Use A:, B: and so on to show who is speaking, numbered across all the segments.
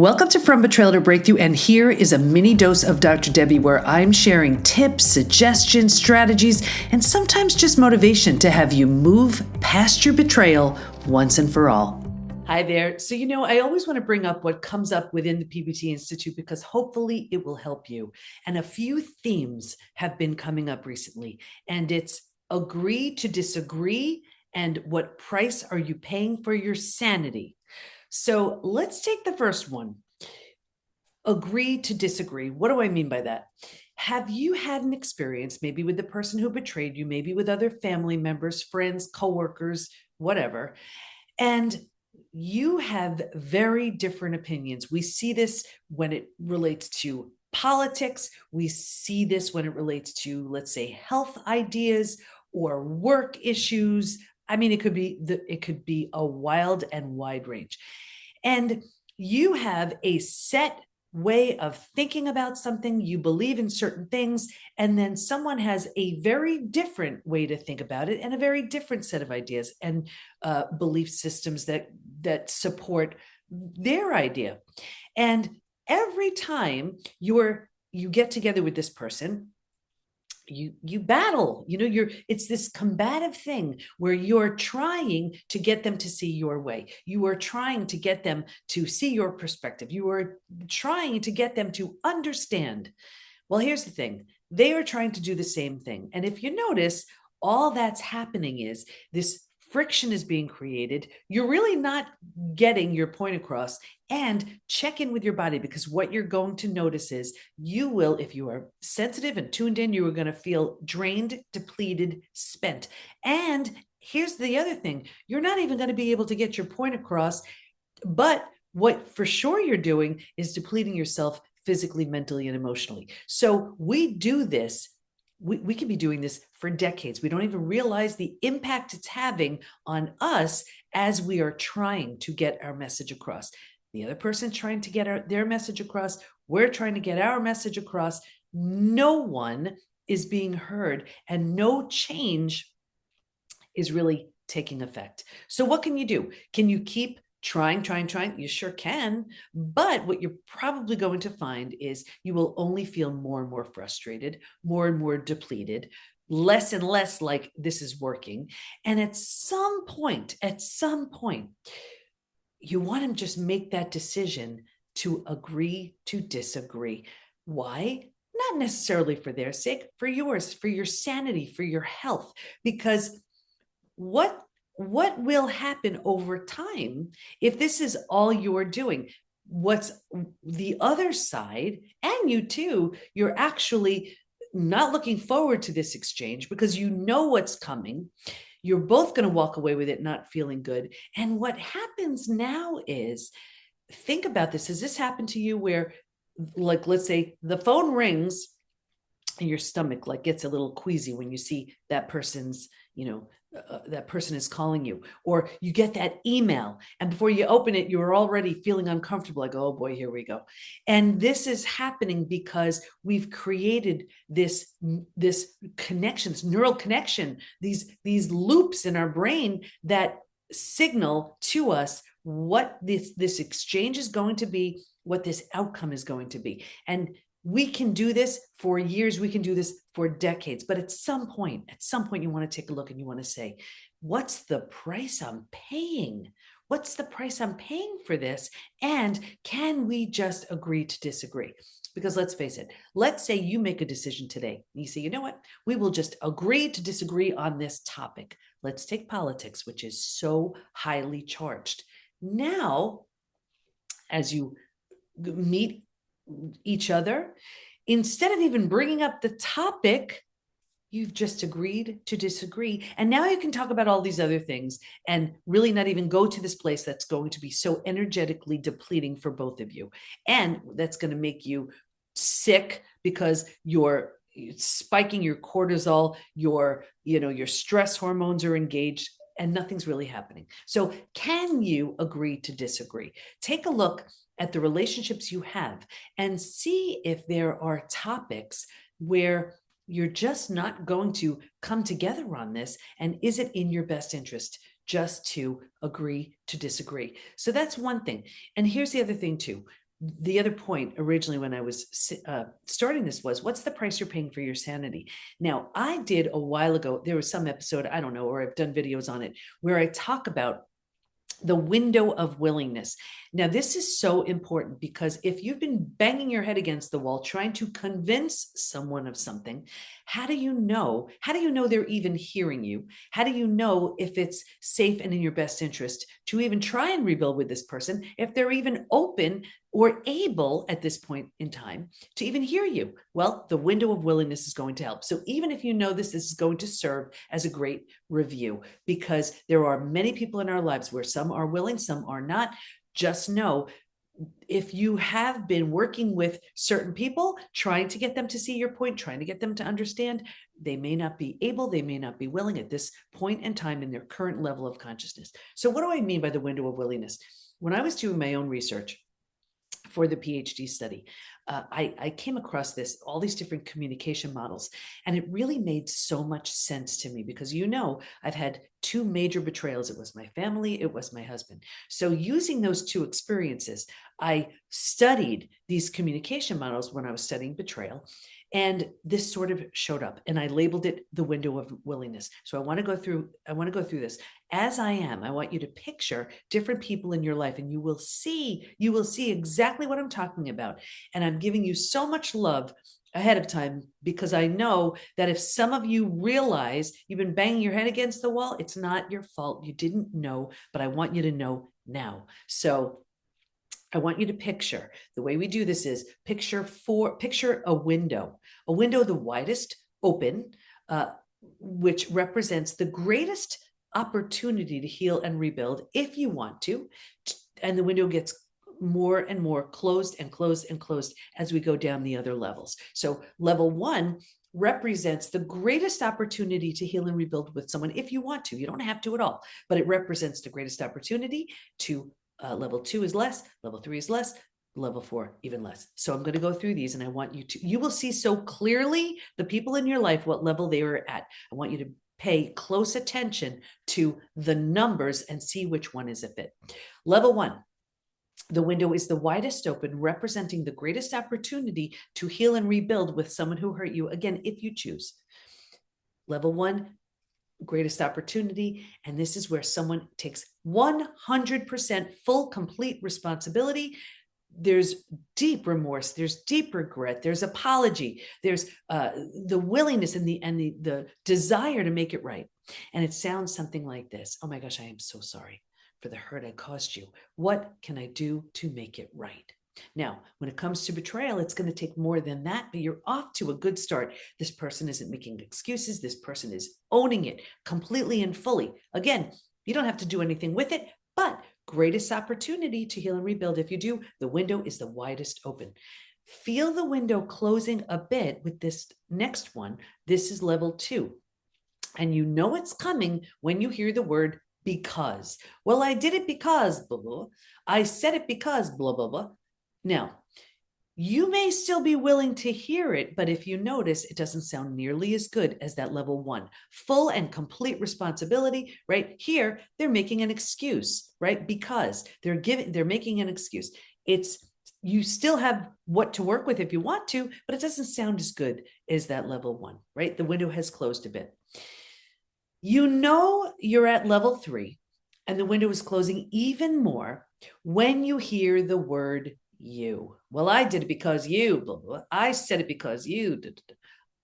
A: Welcome to From Betrayal to Breakthrough, and here is a mini dose of Dr. Debbie where I'm sharing tips, suggestions, strategies, and sometimes just motivation to have you move past your betrayal once and for all. Hi there. So, I always want to bring up what comes up within the PBT Institute because hopefully it will help you. And a few themes have been coming up recently, and it's agree to disagree and what price are you paying for your sanity? So let's take the first one. Agree to disagree. What do I mean by that? Have you had an experience, maybe with the person who betrayed you, maybe with other family members, friends, coworkers, whatever, and you have very different opinions? We see this when it relates to politics. We see this when it relates to, let's say, health ideas or work issues. I mean, it could be a wild and wide range. And you have a set way of thinking about something, you believe in certain things, and then someone has a very different way to think about it and a very different set of ideas and belief systems that support their idea. And every time you get together with this person, you battle, it's this combative thing where you're trying to get them to see your way. You are trying to get them to see your perspective. You are trying to get them to understand. Well, here's the thing. They are trying to do the same thing. And if you notice, all that's happening is this friction is being created. You're really not getting your point across. And check in with your body, because what you're going to notice is you will, if you are sensitive and tuned in, you are going to feel drained, depleted, spent. And here's the other thing. You're not even going to be able to get your point across. But what for sure you're doing is depleting yourself physically, mentally, and emotionally. So we do this. We can be doing this for decades. We don't even realize the impact it's having on us as we are trying to get our message across. The other person's trying to get their message across. We're trying to get our message across. No one is being heard, and no change is really taking effect. So what can you do? Can you keep trying? You sure can. But what you're probably going to find is you will only feel more and more frustrated, more and more depleted, less and less like this is working. And at some point, you want to just make that decision to agree to disagree. Why? Not necessarily for their sake, for yours, for your sanity, for your health. Because what will happen over time if this is all you're doing? What's the other side, and you too, you're actually not looking forward to this exchange because you know what's coming. You're both going to walk away with it not feeling good. And what happens now is, think about this. Has this happened to you where, like, let's say the phone rings and your stomach gets a little queasy when you see that person's, that person is calling you, or you get that email and before you open it, you're already feeling uncomfortable, like, oh boy, here we go. And this is happening because we've created this connection, this neural connection, these loops in our brain that signal to us what this exchange is going to be, what this outcome is going to be. And we can do this for years. We can do this for decades. But at some point, you want to take a look and you want to say, what's the price I'm paying? What's the price I'm paying for this? And can we just agree to disagree? Because let's face it, let's say you make a decision today. You say, you know what? We will just agree to disagree on this topic. Let's take politics, which is so highly charged. Now, as you meet each other, instead of even bringing up the topic, you've just agreed to disagree. And now you can talk about all these other things and really not even go to this place that's going to be so energetically depleting for both of you. And that's going to make you sick because you're spiking your cortisol, your stress hormones are engaged, and nothing's really happening. So can you agree to disagree? Take a look at the relationships you have and see if there are topics where you're just not going to come together on this. And is it in your best interest just to agree to disagree? So that's one thing. And here's the other thing too. the other point originally when I was starting this was, what's the price you're paying for your sanity? Now, I did a while ago, there was some episode, I don't know, or I've done videos on it, where I talk about the window of willingness. Now, this is so important because if you've been banging your head against the wall trying to convince someone of something, how do you know? How do you know they're even hearing you? How do you know if it's safe and in your best interest to even try and rebuild with this person, if they're even open or able at this point in time to even hear you? Well, the window of willingness is going to help. So even if you know this is going to serve as a great review, because there are many people in our lives where some are willing, some are not. Just know, if you have been working with certain people, trying to get them to see your point, trying to get them to understand, they may not be able, they may not be willing at this point in time in their current level of consciousness. So what do I mean by the window of willingness? When I was doing my own research for the PhD study, I came across all these different communication models, and it really made so much sense to me because, I've had two major betrayals. It was my family, it was my husband. So using those two experiences, I studied these communication models when I was studying betrayal. And this sort of showed up, and I labeled it the window of willingness. So I want to go through this as I am. I want you to picture different people in your life, and you will see exactly what I'm talking about. And I'm giving you so much love ahead of time because I know that if some of you realize you've been banging your head against the wall, it's not your fault. You didn't know, but I want you to know now. So I want you to picture, the way we do this is picture a window, the widest open, which represents the greatest opportunity to heal and rebuild if you want to. And the window gets more and more closed and closed and closed as we go down the other levels. So level 1 represents the greatest opportunity to heal and rebuild with someone if you want to. You don't have to at all, but it represents the greatest opportunity to level 2 is less, level 3 is less, level 4 even less. So I'm going to go through these, and I want you will see so clearly the people in your life, what level they are at. I want you to pay close attention to the numbers and see which one is a fit. Level 1, the window is the widest open, representing the greatest opportunity to heal and rebuild with someone who hurt you, again, if you choose. Level 1, greatest opportunity. And this is where someone takes 100% full, complete responsibility. There's deep remorse, there's deep regret, there's apology, there's the willingness and the desire to make it right. And it sounds something like this: oh my gosh, I am so sorry for the hurt I caused you. What can I do to make it right? Now, when it comes to betrayal, it's going to take more than that, but you're off to a good start. This person isn't making excuses. This person is owning it completely and fully. Again, you don't have to do anything with it, but greatest opportunity to heal and rebuild. If you do, the window is the widest open. Feel the window closing a bit with this next one. This is level 2. And you know it's coming when you hear the word because. Well, I did it because blah, blah. I said it because blah, blah, blah. Now, you may still be willing to hear it, but if you notice, it doesn't sound nearly as good as that level 1. Full and complete responsibility, right? Here, they're making an excuse, right? Because they're making an excuse. You still have what to work with if you want to, but it doesn't sound as good as that level 1, right? The window has closed a bit. You know you're at level 3, and the window is closing even more when you hear the word you. Well, I did it because you, blah, blah. I said it because you. Blah, blah.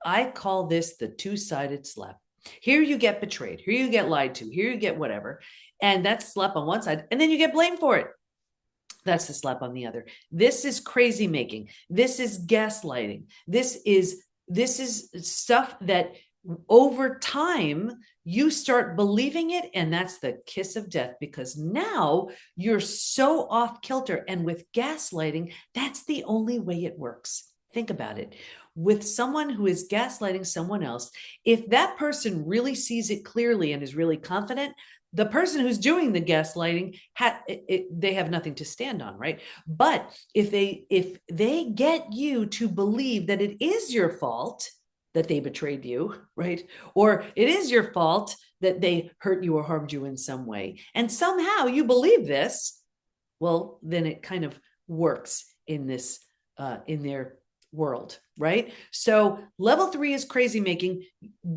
A: I call this the two-sided slap. Here you get betrayed. Here you get lied to. Here you get whatever. And that's a slap on one side. And then you get blamed for it. That's the slap on the other. This is crazy making. This is gaslighting. This is stuff that over time you start believing it, and that's the kiss of death, because now you're so off kilter. And with gaslighting, that's the only way it works. Think about it. With someone who is gaslighting someone else, if that person really sees it clearly and is really confident, the person who's doing the gaslighting, they have nothing to stand on, right? But if they get you to believe that it is your fault that they betrayed you, right? Or it is your fault that they hurt you or harmed you in some way, and somehow you believe this, well, then it kind of works in this, in their world, right? So level 3 is crazy making.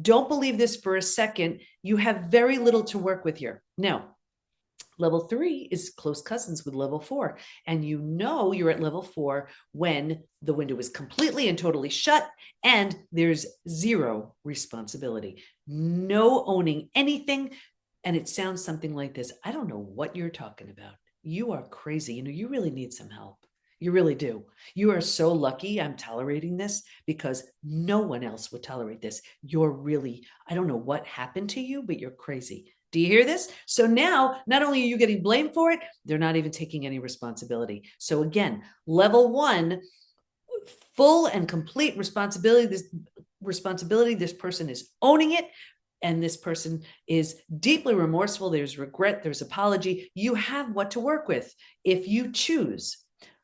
A: Don't believe this for a second. You have very little to work with here. Now, level 3 is close cousins with level 4. And you know you're at level 4 when the window is completely and totally shut and there's zero responsibility, no owning anything. And it sounds something like this: I don't know what you're talking about. You are crazy. You really need some help. You really do. You are so lucky I'm tolerating this, because no one else would tolerate this. You're really, I don't know what happened to you, but you're crazy. Do you hear this? So now, not only are you getting blamed for it, they're not even taking any responsibility. So again, level 1, full and complete responsibility. This person is owning it, and this person is deeply remorseful. There's regret, there's apology. You have what to work with if you choose.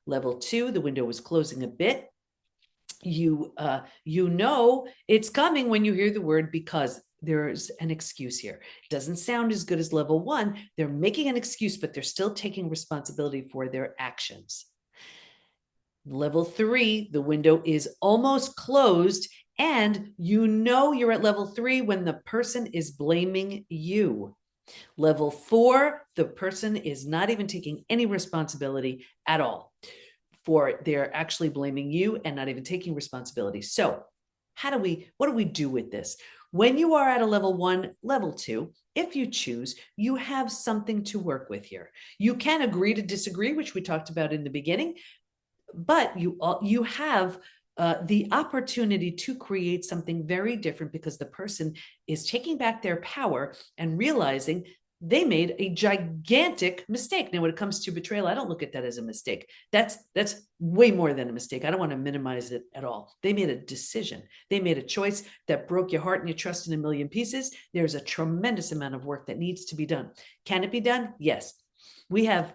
A: Level 2, the window is closing a bit. You know it's coming when you hear the word because. There's an excuse here. It doesn't sound as good as level 1. They're making an excuse, but they're still taking responsibility for their actions. Level 3, the window is almost closed, and you know you're at level 3 when the person is blaming you. Level 4, the person is not even taking any responsibility at all. They're actually blaming you and not even taking responsibility. So what do we do with this? When you are at a level 1, level 2, if you choose, you have something to work with here. You can agree to disagree, which we talked about in the beginning, but you have the opportunity to create something very different, because the person is taking back their power and realizing they made a gigantic mistake. Now, when it comes to betrayal, I don't look at that as a mistake. That's way more than a mistake. I don't want to minimize it at all. They made a decision. They made a choice that broke your heart and your trust in a million pieces. There's a tremendous amount of work that needs to be done. Can it be done? Yes. We have,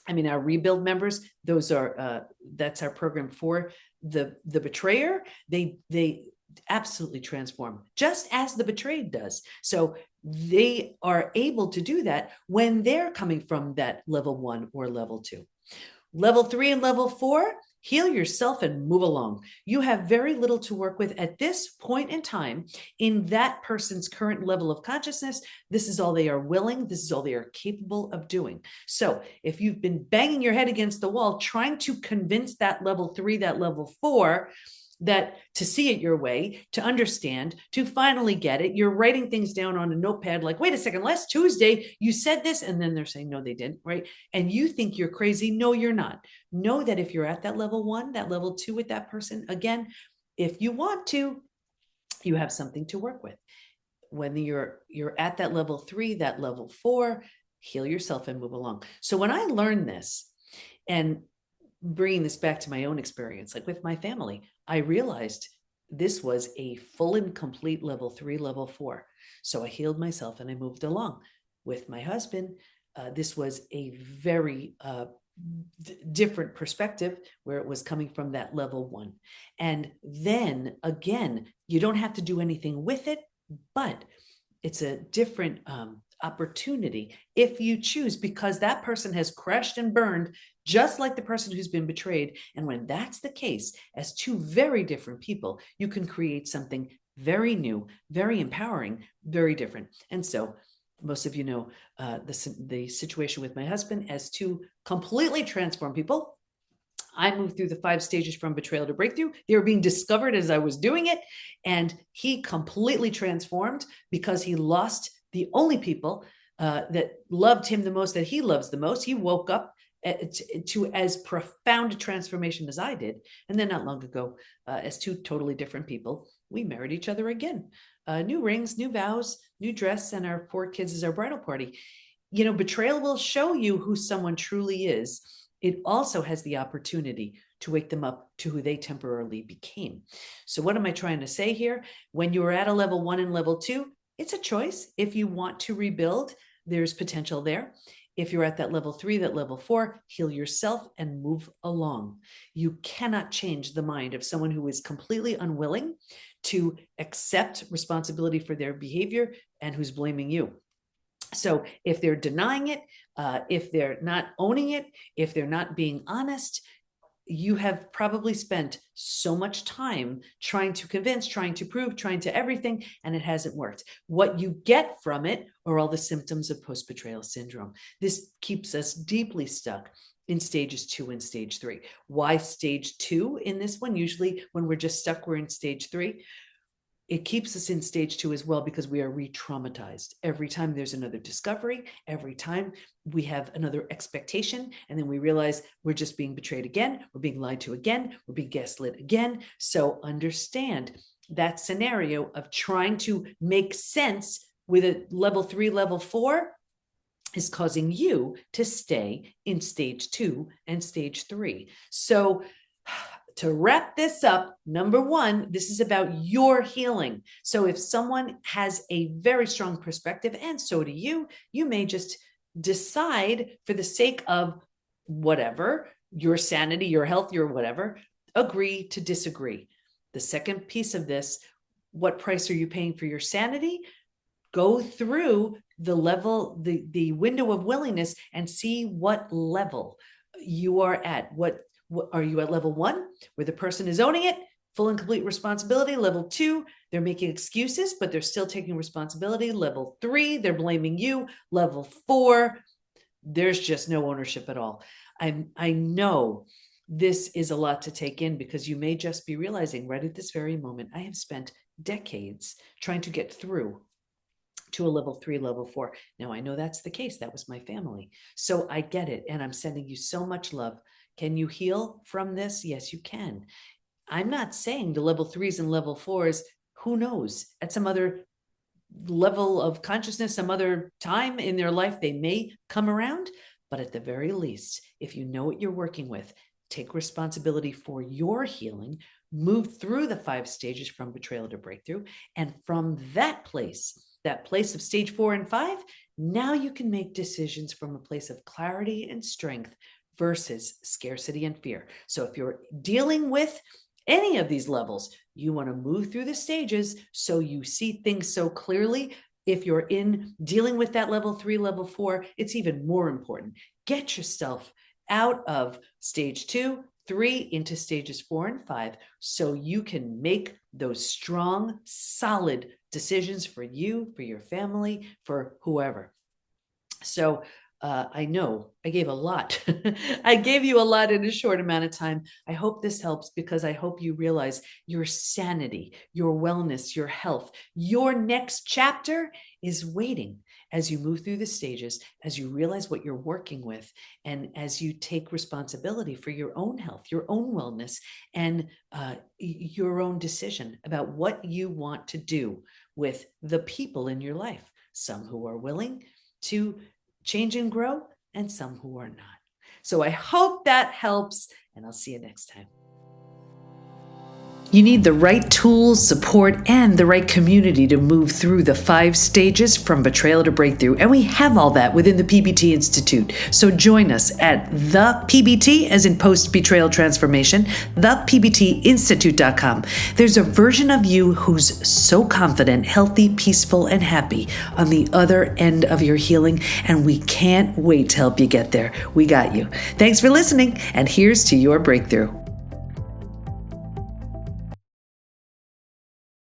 A: our rebuild members, that's our program for the betrayer. They absolutely transform, just as the betrayed does. So they are able to do that when they're coming from that level 1 or level 2. Level 3 and level 4, heal yourself and move along. You have very little to work with at this point in time in that person's current level of consciousness. This is all they are willing. This is all they are capable of doing. So if you've been banging your head against the wall, trying to convince that level 3, that level 4, that to see it your way, to understand, to finally get it, you're writing things down on a notepad like, wait a second, last Tuesday you said this, and then they're saying, no, they didn't, right? And you think you're crazy. No, you're not. Know that if you're at that level 1, that level 2 with that person, again, if you want to, you have something to work with. When you're at that level 3, that level 4, heal yourself and move along. So when I learned this, and bringing this back to my own experience, like with my family, I realized this was a full and complete level 3, level 4. So I healed myself and I moved along. With my husband, this was a very different perspective, where it was coming from that level 1. And then again, you don't have to do anything with it, but it's a different opportunity if you choose, because that person has crashed and burned just like the person who's been betrayed. And when that's the case, as two very different people, you can create something very new, very empowering, very different. And so most of you know the situation with my husband as two completely transformed people. I moved through the 5 stages from betrayal to breakthrough. They were being discovered as I was doing it. And he completely transformed because he lost the only people that loved him the most, that he loves the most. He woke up to as profound a transformation as I did. And then not long ago, as two totally different people, we married each other again. New rings, new vows, new dress, and our 4 kids as our bridal party. You know, betrayal will show you who someone truly is. It also has the opportunity to wake them up to who they temporarily became. So what am I trying to say here? When you're at a level 1 and level 2, it's a choice. If you want to rebuild, there's potential there. If you're at that level 3, that level 4, heal yourself and move along. You cannot change the mind of someone who is completely unwilling to accept responsibility for their behavior and who's blaming you. So if they're denying it, if they're not owning it, if they're not being honest, you have probably spent so much time trying to convince, trying to prove, trying to everything, and it hasn't worked. What you get from it are all the symptoms of post-betrayal syndrome. This keeps us deeply stuck in stages 2 and stage 3. Why stage 2 in this one? Usually when we're just stuck, we're in stage 3. It keeps us in stage 2 as well because we are re-traumatized. Every time there's another discovery, every time we have another expectation, and then we realize we're just being betrayed again, we're being lied to again, we're being gaslit again. So understand that scenario of trying to make sense with a level 3, level 4 is causing you to stay in stage 2 and stage 3. So to wrap this up, number 1, this is about your healing. So if someone has a very strong perspective, and so do you, you may just decide for the sake of whatever, your sanity, your health, your whatever, agree to disagree. The second piece of this, what price are you paying for your sanity? Go through the level, the window of willingness and see what level you are at. What are you at? Level 1, where the person is owning it, full and complete responsibility? Level 2, they're making excuses, but they're still taking responsibility. Level 3, they're blaming you. Level 4, there's just no ownership at all. I know this is a lot to take in because you may just be realizing right at this very moment, I have spent decades trying to get through to a level 3, level 4. Now I know that's the case. That was my family. So I get it. And I'm sending you so much love. Can you heal from this? Yes, you can. I'm not saying the level 3s and level 4s, who knows, at some other level of consciousness, some other time in their life, they may come around. But at the very least, if you know what you're working with, take responsibility for your healing, move through the 5 stages from betrayal to breakthrough. And from that place of stage 4 and 5, now you can make decisions from a place of clarity and strength versus scarcity and fear. So if you're dealing with any of these levels, you want to move through the stages so you see things so clearly. If you're in dealing with that level 3, level 4, it's even more important. Get yourself out of stage 2, 3 into stages 4 and 5 so you can make those strong, solid decisions for you, for your family, for whoever. So I know I gave a lot. I gave you a lot in a short amount of time. I hope this helps because I hope you realize your sanity, your wellness, your health, your next chapter is waiting as you move through the stages, as you realize what you're working with, and as you take responsibility for your own health, your own wellness, and your own decision about what you want to do with the people in your life, some who are willing to change and grow, and some who are not. So I hope that helps, and I'll see you next time. You need the right tools, support, and the right community to move through the 5 stages from betrayal to breakthrough. And we have all that within the PBT Institute. So join us at the PBT, as in post-betrayal transformation, thepbtinstitute.com. There's a version of you who's so confident, healthy, peaceful, and happy on the other end of your healing. And we can't wait to help you get there. We got you. Thanks for listening. And here's to your breakthrough.